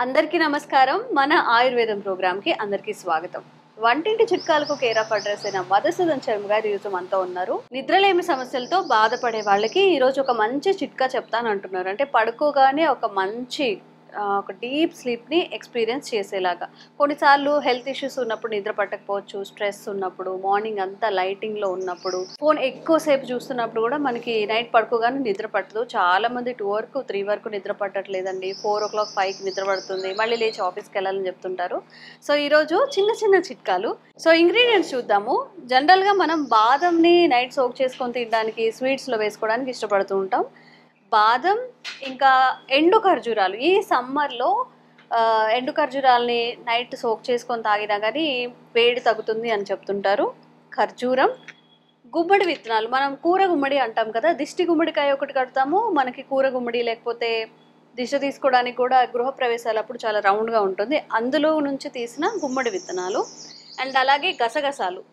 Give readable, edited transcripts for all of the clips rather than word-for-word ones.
అందరికీ నమస్కారం. మన ఆయుర్వేదం ప్రోగ్రామ్కి అందరికీ స్వాగతం. వంటింటి చిట్కాలకు కేర్ ఆఫ్ అడ్రస్ అయిన మధుసూదన్ శర్మ గారు ఈరోజు మనతో ఉన్నారు. నిద్రలేమి సమస్యలతో బాధపడే వాళ్ళకి ఈరోజు ఒక మంచి చిట్కా చెప్తాను అంటున్నారు. అంటే పడుకోగానే ఒక డీప్ స్లీప్ని ఎక్స్పీరియన్స్ చేసేలాగా. కొన్నిసార్లు హెల్త్ ఇష్యూస్ ఉన్నప్పుడు నిద్ర పట్టకపోవచ్చు, స్ట్రెస్ ఉన్నప్పుడు, మార్నింగ్ అంతా లైటింగ్లో ఉన్నప్పుడు, ఫోన్ ఎక్కువసేపు చూస్తున్నప్పుడు కూడా మనకి నైట్ పడుకోగానే నిద్ర పట్టదు. చాలామంది 2 వరకు 3 వరకు నిద్ర పట్టట్లేదండి, 4 o'clock 5కి నిద్ర పడుతుంది, మళ్ళీ లేచి ఆఫీస్కి వెళ్ళాలని చెప్తుంటారు. సో ఈరోజు చిన్న చిన్న చిట్కాలు. సో ఇంగ్రీడియంట్స్ చూద్దాము. జనరల్గా మనం బాదంని నైట్ సోక్ చేసుకొని తినడానికి, స్వీట్స్లో వేసుకోవడానికి ఇష్టపడుతూ ఉంటాం. బాదం ఇంకా ఎండు ఖర్జూరాలు. ఈ సమ్మర్లో ఎండు ఖర్జూరాలని నైట్ సోక్ చేసుకొని తాగినా కానీ వేడి తగ్గుతుంది అని చెప్తుంటారు. ఖర్జూరం, గుమ్మడి విత్తనాలు. మనం కూర గుమ్మడి అంటాం కదా, దిష్టి గుమ్మడికాయ ఒకటి కడతాము. మనకి కూర గుమ్మడి లేకపోతే దిష్టి తీసుకోవడానికి కూడా గృహప్రవేశాలప్పుడు చాలా రౌండ్గా ఉంటుంది, అందులో నుంచి తీసిన గుమ్మడి విత్తనాలు. అండ్ అలాగే గసగసాలు.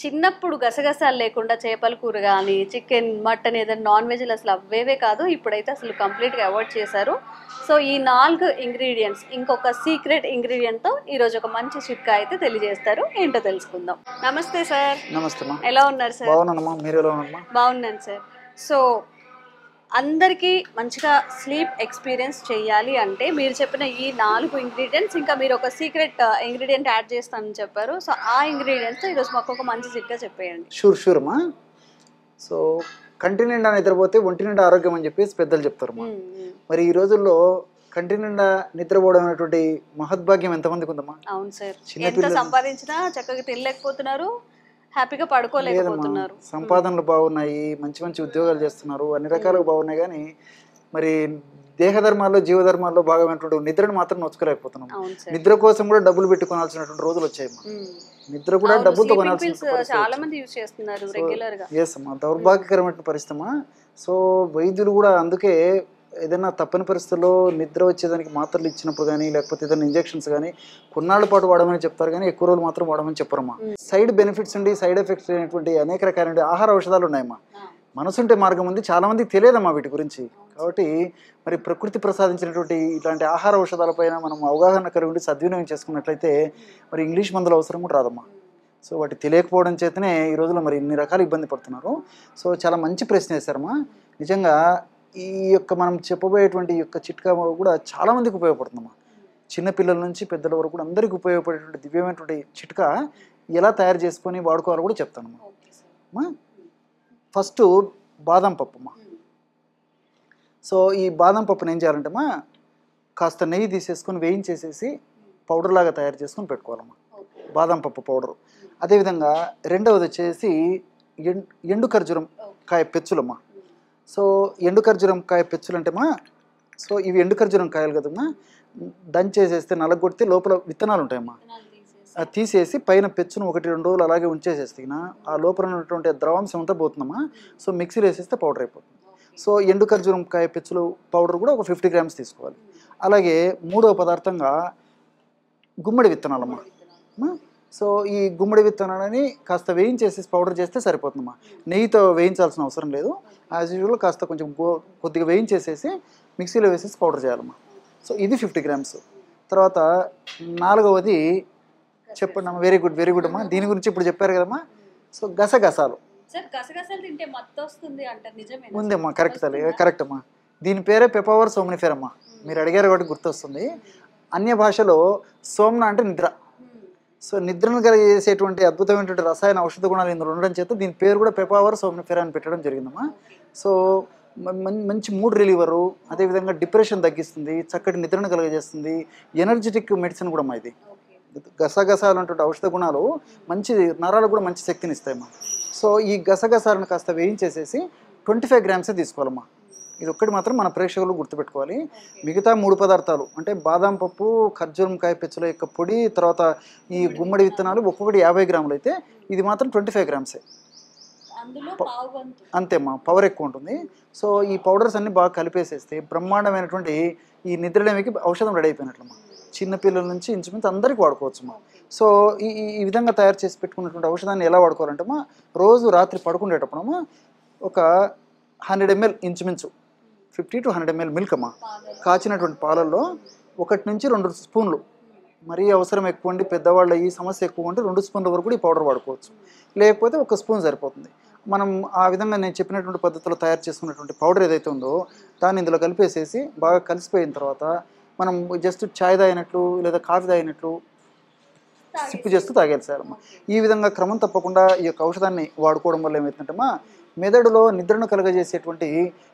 చిన్నప్పుడు గసగసాలు లేకుండా చేపల కూర కానీ, చికెన్, మటన్, ఏదైనా నాన్ వెజ్లు అసలు అవేవే కాదు. ఇప్పుడైతే అసలు కంప్లీట్గా అవాయిడ్ చేశారు. సో ఈ 4 ఇంగ్రీడియంట్స్, ఇంకొక సీక్రెట్ ఇంగ్రీడియంట్తో ఈరోజు ఒక మంచి చిట్కా అయితే తెలియజేస్తారు. ఏంటో తెలుసుకుందాం. నమస్తే సార్. నమస్తే. ఎలా ఉన్నారు సార్? బాగున్నానమ్మా, మీరు ఎలా ఉన్నారమ్మా? బాగున్నాను సార్. సో అందరికీ మంచిగా స్లీప్ ఎక్స్పీరియన్స్ చేయాలి అంటే మీరు చెప్పిన ఈ 4 ఇంగ్రీడియంట్స్, ఇంకా మీరు ఒక సీక్రెట్ ఇంగ్రీడియంట్ యాడ్ చేస్తానని చెప్పారు. సో ఆ ఇంగ్రీడియంట్స్ ఈరోజు మాకు ఒక మంచి చిట్కా చెప్పేయండి. షూర్ అమ్మా. సో కంటి నిండా నిద్రపోతే ఒంటి నిండా ఆరోగ్యం అని చెప్పేసి పెద్దలు చెప్తారమ్మా. మరి ఈ రోజుల్లో కంటి నిండా నిద్రపోవడం అనేటువంటి మహద్భాగ్యం ఎంతమందికి ఉందమ్మా? అవును సార్. ఎంత సంపాదించినా చక్కగా తినలేకపోతున్నారు, హ్యాపీగా పడుకోలేకపోతున్నారు. సంపాదనలు బాగున్నాయి, మంచి మంచి ఉద్యోగాలు చేస్తున్నారు, అన్ని రకాలుగా బాగున్నాయి, కానీ మరి దేహధర్మాల్లో జీవధర్మాల్లో భాగమైనటువంటి నిద్రను మాత్రం నొచ్చుకోలేకపోతున్నాం. నిద్ర కోసం కూడా డబ్బులు పెట్టుకోవాల్సినటువంటి రోజులు వచ్చాయమ్మా. నిద్ర కూడా డబ్బులతో చాలా మంది యూజ్ చేస్తున్నారు రెగ్యులర్ గా. ఎస్ అమ్మా, దౌర్భాగ్యకరమైన పరిస్థితి. సో వైద్యులు కూడా అందుకే ఏదైనా తప్పని పరిస్థితుల్లో నిద్ర వచ్చేదానికి మాత్రలు ఇచ్చినప్పుడు కానీ, లేకపోతే ఏదైనా ఇంజెక్షన్స్ కానీ కొన్నాళ్ళ పాటు వాడమని చెప్తారు, కానీ ఎక్కువ రోజులు మాత్రం వాడమని చెప్పరమ్మా. సైడ్ బెనిఫిట్స్ ఉండి సైడ్ ఎఫెక్ట్స్ అనేటువంటి అనేక రకాల ఆహార ఔషధాలు ఉన్నాయమ్మా. మనసుంటే మార్గం ఉంది, చాలా మందికి తెలియదమ్మా వీటి గురించి. కాబట్టి మరి ప్రకృతి ప్రసాదించినటువంటి ఇలాంటి ఆహార ఔషధాలపైన మనం అవగాహన కలిగి ఉండి సద్వినియోగం చేసుకున్నట్లయితే మరి ఇంగ్లీష్ మందుల అవసరం కూడా రాదమ్మా. సో వాటి తెలియకపోవడం చేతనే ఈ రోజుల్లో మరి ఇన్ని రకాల ఇబ్బంది పడుతున్నారు. సో చాలా మంచి ప్రశ్న వేశారమ్మా. నిజంగా ఈ యొక్క మనం చెప్పబోయేటువంటి యొక్క చిట్కా కూడా చాలామందికి ఉపయోగపడుతుందమ్మా. చిన్నపిల్లల నుంచి పెద్దల వరకు కూడా అందరికీ ఉపయోగపడేటువంటి దివ్యమైనటువంటి చిట్కా ఎలా తయారు చేసుకొని వాడుకోవాలో కూడా చెప్తానమ్మా. ఫస్ట్ బాదం పప్పు అమ్మా. సో ఈ బాదం పప్పును ఏం చేయాలంటే అమ్మా, కాస్త నెయ్యి తీసేసుకొని వేయించేసేసి పౌడర్ లాగా తయారు చేసుకొని పెట్టుకోవాలమ్మా, బాదం పప్పు పౌడరు. అదేవిధంగా రెండవది వచ్చేసి ఎండు ఖర్జూరం కాయ పెచ్చులమ్మా. సో ఎండు ఖర్జూరం కాయ పెచ్చులు అంటేమా, సో ఇవి ఎండు ఖర్జూరం కాయలు కదమ్మా, దంచేసేస్తే నలగొడితే లోపల విత్తనాలు ఉంటాయమ్మా. అది తీసేసి పైన పెచ్చును 1-2 రోజులు అలాగే ఉంచేసేస్తే ఆ లోపల ఉన్నటువంటి ద్రవాంశం అంతా పోతుందమ్మా. సో మిక్సీలో వేసేస్తే పౌడర్ అయిపోతుంది. సో ఎండు ఖర్జూరం కాయ పెచ్చులు పౌడర్ కూడా ఒక 50 grams తీసుకోవాలి. అలాగే మూడవ పదార్థంగా గుమ్మడి విత్తనాలమ్మా. సో ఈ గుమ్మడి విత్తనాలని కాస్త వేయించేసి పౌడర్ చేస్తే సరిపోతుందమ్మా. నెయ్యితో వేయించాల్సిన అవసరం లేదు. యాజ్ యూజువల్ కాస్త కొంచెం కొద్దిగా వేయించేసేసి మిక్సీలో వేసేసి పౌడర్ చేయాలమ్మా. సో ఇది 50 grams. తర్వాత 4వది చెప్పండి అమ్మా. వెరీ గుడ్ అమ్మా. దీని గురించి ఇప్పుడు చెప్పారు కదమ్మా. సో గసగసాలు ఉందమ్మా. కరెక్ట్ అమ్మా. దీని పేరే పెప్పవర్ సోమ్నిఫెర్ అమ్మా. మీరు అడిగారు కాబట్టి గుర్తొస్తుంది. అన్య భాషలో సోమ్న అంటే నిద్ర. సో నిద్రను కలిగేసేటువంటి అద్భుతమైనటువంటి రసాయన ఔషధ గుణాలు ఇందులో ఉండడం చేత దీని పేరు కూడా పెప్పవర్ సోమ్నిఫెర్ అని పెట్టడం జరిగిందమ్మా. సో మంచి మూడ్ రిలీవరు, అదేవిధంగా డిప్రెషన్ తగ్గిస్తుంది, చక్కటి నిద్రను కలుగజేస్తుంది, ఎనర్జెటిక్ మెడిసిన్ కూడా అమ్మా. ఇది గసగసాలు అనేటువంటి ఔషధ గుణాలు మంచి నరాలకు కూడా మంచి శక్తిని ఇస్తాయమ్మా. సో ఈ గసగసాలను కాస్త వేయించేసేసి 25 grams తీసుకోవాలమ్మా. ఇది ఒక్కటి మాత్రం మన ప్రేక్షకులు గుర్తుపెట్టుకోవాలి. మిగతా 3 పదార్థాలు అంటే బాదం పప్పు, ఖర్జూరం కాయ పెచ్చుల యొక్క పొడి, తర్వాత ఈ గుమ్మడి విత్తనాలు ఒక్కొక్కటి 50 grams అయితే ఇది మాత్రం 25 grams అంతేమ్మా. పవర్ ఎక్కువ ఉంటుంది. సో ఈ పౌడర్స్ అన్ని బాగా కలిపేసేస్తే బ్రహ్మాండమైనటువంటి ఈ నిద్రలేమికి ఔషధం రెడీ అయిపోయినట్లమ్మా. చిన్నపిల్లల నుంచి ఇంచుమించు అందరికీ వాడుకోవచ్చమ్మా. సో ఈ విధంగా తయారు చేసి పెట్టుకున్నటువంటి ఔషధాన్ని ఎలా వాడుకోవాలంటే రోజు రాత్రి పడుకునేటప్పుడమ్మా ఒక 100 ml ఇంచుమించు 50 to 100 ml మిల్క్ అమ్మా. కాచినటువంటి పాలల్లో 1 నుంచి 2 స్పూన్లు, మరీ అవసరం ఎక్కువ ఉండి పెద్దవాళ్ళు ఈ సమస్య ఎక్కువ ఉంటే 2 స్పూన్ల వరకు కూడా ఈ పౌడర్ వాడుకోవచ్చు, లేకపోతే 1 స్పూన్ సరిపోతుంది. మనం ఆ విధంగా నేను చెప్పినటువంటి పద్ధతిలో తయారు చేసుకున్నటువంటి పౌడర్ ఏదైతే ఉందో దాన్ని ఇందులో కలిపేసేసి బాగా కలిసిపోయిన తర్వాత మనం జస్ట్ చాయ్ తాగినట్లు లేదా కాఫీ తాగినట్లు సిప్పు చేస్తూ తాగేసేయాలమ్మా. ఈ విధంగా క్రమం తప్పకుండా ఈ యొక్క ఔషధాన్ని వాడుకోవడం వల్ల ఏమవుతుందంటమ్మా, మెదడులో నిద్రను కలుగజేసేటువంటి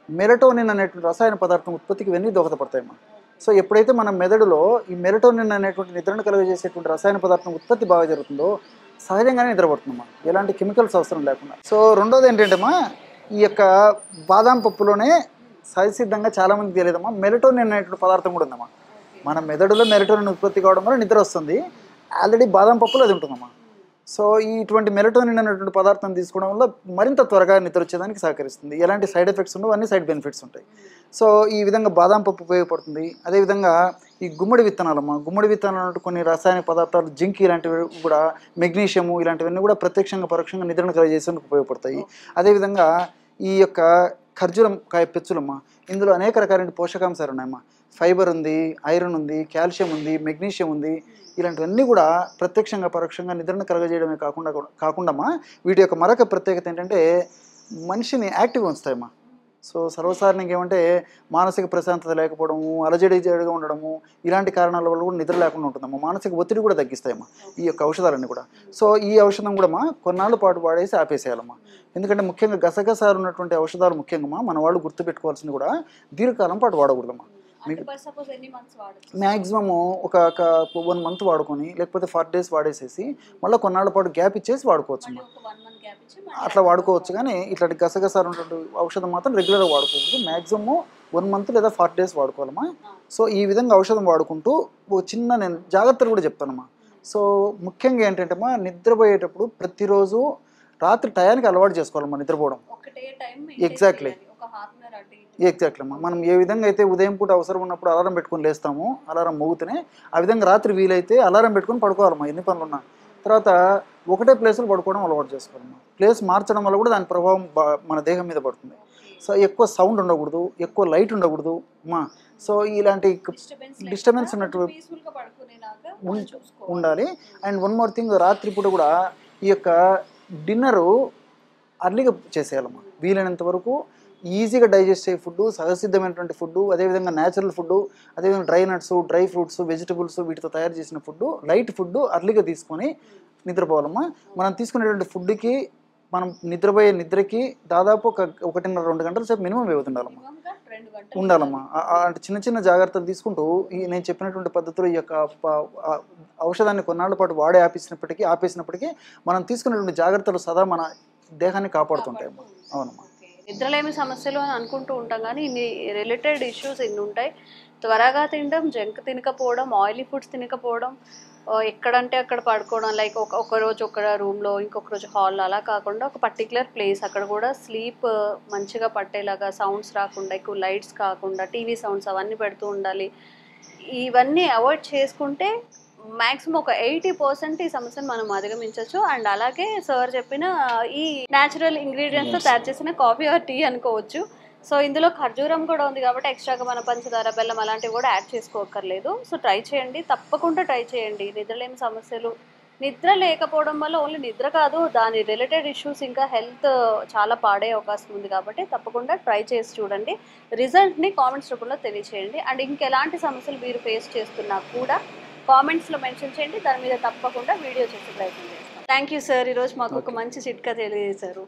మెలటోనిన్ అనేటువంటి రసాయన పదార్థం ఉత్పత్తికి ఇవన్నీ దోహదపడతాయమ్మా. సో ఎప్పుడైతే మన మెదడులో ఈ మెలటోనిన్ అనేటువంటి నిద్రను కలుగజేసేటువంటి రసాయన పదార్థం ఉత్పత్తి బాగా జరుగుతుందో సహజంగానే నిద్రపడుతుందమ్మా, ఎలాంటి కెమికల్స్ అవసరం లేకుండా. సో రెండోది ఏంటంటేమ్మా, ఈ యొక్క బాదాం పప్పులోనే సహజసిద్ధంగా చాలామందికి తెలియదమ్మా, మెలటోనిన్ అనేటువంటి పదార్థం కూడా ఉందమ్మా. మన మెదడులో మెలటోనిన్ ఉత్పత్తి కావడం వల్ల నిద్ర వస్తుంది, ఆల్రెడీ బాదం పప్పులో అది ఉంటుందమ్మా. సో ఇటువంటి మెలటోనిన్ అనేటువంటి పదార్థం తీసుకోవడం వల్ల మరింత త్వరగా నిద్ర వచ్చేదానికి సహకరిస్తుంది. ఎలాంటి సైడ్ ఎఫెక్ట్స్ ఉండవు, అన్ని సైడ్ బెనిఫిట్స్ ఉంటాయి. సో ఈ విధంగా బాదం పప్పు ఉపయోగపడుతుంది. అదేవిధంగా ఈ గుమ్మడి విత్తనాలమ్మా, గుమ్మడి విత్తనాలు కొన్ని రసాయన పదార్థాలు, జింక్ ఇలాంటివి కూడా, మెగ్నీషియము ఇలాంటివన్నీ కూడా ప్రత్యక్షంగా పరోక్షంగా నిద్రను కలిగజేసేందుకు ఉపయోగపడతాయి. అదేవిధంగా ఈ యొక్క ఖర్జూరం కాయ పెచ్చులమ్మా, ఇందులో అనేక రకాలైన పోషకాంశాలు ఉన్నాయమ్మా. ఫైబర్ ఉంది, ఐరన్ ఉంది, కాల్షియం ఉంది, మెగ్నీషియం ఉంది. ఇలాంటివన్నీ కూడా ప్రత్యక్షంగా పరోక్షంగా నిద్రను కలగజేయడమే కాకుండా వీటి యొక్క మరొక ప్రత్యేకత ఏంటంటే మనిషిని యాక్టివ్గా ఉంచుతాయమ్మా. సో సర్వసాధారణంగా ఏమంటే మానసిక ప్రశాంతత లేకపోవడము, అలజడిగా ఉండడము, ఇలాంటి కారణాల వల్ల కూడా నిద్ర లేకుండా ఉంటుందమ్మా. మానసిక ఒత్తిడి కూడా తగ్గిస్తాయమ్మా ఈ యొక్క ఔషధాలన్నీ కూడా. సో ఈ ఔషధం కూడా కొన్నాళ్ళ పాటు వాడేసి ఆపేసేయాలమ్మా. ఎందుకంటే ముఖ్యంగా గసగసాలు ఉన్నటువంటి ఔషధాలు ముఖ్యంగా మన వాళ్ళు గుర్తుపెట్టుకోవాల్సింది కూడా దీర్ఘకాలం పాటు వాడకూడదమ్మా. మ్యాక్సిమము ఒక 1 month వాడుకొని, లేకపోతే 40 days వాడేసేసి మళ్ళీ కొన్నాళ్ళ పాటు గ్యాప్ ఇచ్చేసి వాడుకోవచ్చు. అట్లా వాడుకోవచ్చు, కానీ ఇట్లాంటి గసగసాలు ఉన్నటువంటి ఔషధం మాత్రం రెగ్యులర్గా వాడుకోవచ్చు. మ్యాక్సిమము 1 month లేదా 40 days వాడుకోవాలమ్మా. సో ఈ విధంగా ఔషధం వాడుకుంటూ చిన్న నేను జాగ్రత్తలు కూడా చెప్తానమ్మా. సో ముఖ్యంగా ఏంటంటే నిద్రపోయేటప్పుడు ప్రతిరోజు రాత్రి టయానికి అలవాటు చేసుకోవాలమ్మా నిద్రపోవడం. ఎగ్జాక్ట్లీ అమ్మా. మనం ఏ విధంగా అయితే ఉదయం పూట అవసరం ఉన్నప్పుడు అలారం పెట్టుకొని లేస్తామో, అలారం మోగుతూనే ఆ విధంగా రాత్రి వీలైతే అలారం పెట్టుకొని పడుకోవాలమ్మా. ఎన్ని పనులు ఉన్నా తర్వాత ఒకటే ప్లేస్లో పడుకోవడం అలవాటు చేసుకోవాలమ్మా. ప్లేస్ మార్చడం వల్ల కూడా దాని ప్రభావం మన దేహం మీద పడుతుంది. సో ఎక్కువ సౌండ్ ఉండకూడదు, ఎక్కువ లైట్ ఉండకూడదు అమ్మా. సో ఇలాంటి డిస్టర్బెన్స్ ఉన్నట్టు ఉండాలి. అండ్ 1 more thing, రాత్రి పూట కూడా ఈ యొక్క డిన్నరు అర్లీగా చేసేయాలమ్మా. వీలైనంత వరకు ఈజీగా డైజెస్ట్ అయ్యే ఫుడ్, సహజసిద్ధమైనటువంటి ఫుడ్, అదేవిధంగా న్యాచురల్ ఫుడ్, అదేవిధంగా dry nuts, dry fruits, vegetables వీటితో తయారు చేసిన ఫుడ్, లైట్ ఫుడ్ అర్లీగా తీసుకొని నిద్రపోవాలమ్మా. మనం తీసుకునేటువంటి ఫుడ్కి మనం నిద్రపోయే నిద్రకి దాదాపు 1.5-2 గంటల సేపు మినిమం వ్యవధి ఉండాలమ్మా. అంటే చిన్న చిన్న జాగ్రత్తలు తీసుకుంటూ నేను చెప్పినటువంటి పద్ధతిలో ఈ యొక్క ఔషధాన్ని కొన్నాళ్ళ పాటు వాడే ఆపేసినప్పటికీ మనం తీసుకునేటువంటి జాగ్రత్తలు సదా మన దేహాన్ని కాపాడుతుంటాయమ్మా. అవునమ్మా. నిద్రలేమి సమస్యలు అని అనుకుంటూ ఉంటాం, కానీ ఇన్ని రిలేటెడ్ ఇష్యూస్ ఇన్ని ఉంటాయి. త్వరగా తినడం, జంక్ తినకపోవడం, ఆయిలీ ఫుడ్స్ తినకపోవడం, ఎక్కడంటే అక్కడ పడుకోవడం, లైక్ ఒక రోజు ఒక రూమ్లో, ఇంకొక రోజు హాల్, అలా కాకుండా ఒక పర్టికులర్ ప్లేస్, అక్కడ కూడా స్లీప్ మంచిగా పట్టేలాగా, సౌండ్స్ రాకుండా, ఎక్కువ లైట్స్ కాకుండా, టీవీ సౌండ్స్ అవన్నీ పెడుతూ ఉండాలి. ఇవన్నీ అవాయిడ్ చేసుకుంటే మ్యాక్సిమం ఒక 80% ఈ సమస్యను మనం అధిగమించవచ్చు. అండ్ అలాగే సార్ చెప్పిన ఈ న్యాచురల్ ఇంగ్రీడియంట్స్తో తయారు చేసిన కాఫీ ఆర్ టీ అనుకోవచ్చు. సో ఇందులో ఖర్జూరం కూడా ఉంది కాబట్టి ఎక్స్ట్రాగా మన పంచదార, బెల్లం అలాంటివి కూడా యాడ్ చేసుకోకర్లేదు. సో ట్రై చేయండి, తప్పకుండా ట్రై చేయండి. నిద్రలేని సమస్యలు, నిద్ర లేకపోవడం వల్ల ఓన్లీ నిద్ర కాదు, దాని రిలేటెడ్ ఇష్యూస్ ఇంకా హెల్త్ చాలా పాడే అవకాశం ఉంది. కాబట్టి తప్పకుండా ట్రై చేసి చూడండి. రిజల్ట్ని కామెంట్స్ రూపంలో తెలియచేయండి. అండ్ ఇంకెలాంటి సమస్యలు మీరు ఫేస్ చేస్తున్నా కూడా కామెంట్స్లో మెన్షన్ చేయండి. దాని మీద తప్పకుండా వీడియో చేసే ప్రయత్నం చేస్తాం. థ్యాంక్ యూ సార్, ఈరోజు మాకు ఒక మంచి చిట్కా తెలియజేశారు.